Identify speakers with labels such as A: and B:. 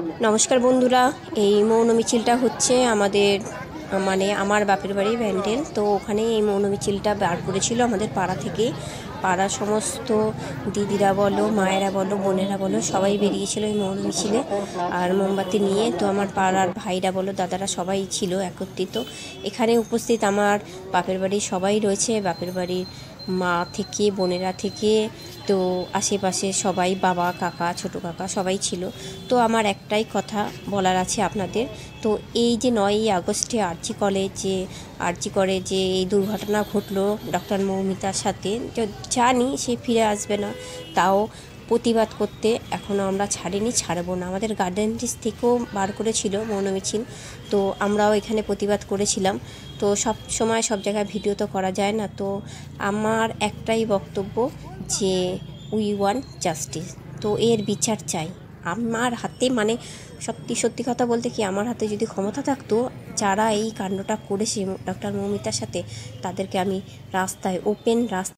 A: নমস্কার বন্ধুরা, এই মৌন মিছিলটা হচ্ছে আমাদের আমার বাপের বাড়ি ব্যান্ডেল। তো ওখানে এই মৌন মিছিলটা বার করেছিল আমাদের পাড়া থেকে। পাড়ার সমস্ত দিদিরা বলো, মায়েরা বলো, বোনেরা বলো, সবাই বেরিয়েছিল এই মৌন মিছিলে আর মোমবাতি নিয়ে। তো আমার পাড়ার ভাইরা বলো, দাদারা সবাই ছিল একত্রিত। এখানে উপস্থিত আমার বাপের বাড়ির সবাই রয়েছে, বাপের বাড়ির মা থেকে, বোনেরা থেকে, তো আশেপাশে সবাই, বাবা, কাকা, ছোটো কাকা সবাই ছিল। তো আমার একটাই কথা বলার আছে আপনাদের। তো এই যে 9ই আগস্টে আরজি করে যে এই দুর্ঘটনা ঘটলো ডক্টর মৌমিতার সাথে, জানি সে ফিরে আসবে না, তাও প্রতিবাদ করতে এখনও আমরা ছাড়বো না। আমাদের গার্ডেনটিস থেকেও বার করেছিল মৌন মিছিল, তো আমরাও এখানে প্রতিবাদ করেছিলাম। তো সব সময় সব জায়গায় ভিডিও তো করা যায় না। তো আমার একটাই বক্তব্য যে উই ওয়ান্ট জাস্টিস। তো এর বিচার চাই। আমার হাতে সত্যি কথা বলতে কি, আমার হাতে যদি ক্ষমতা থাকতো, যারা এই কাণ্ডটা করেছে ডক্টর মৌমিতার সাথে, তাদেরকে আমি ওপেন রাস্তায়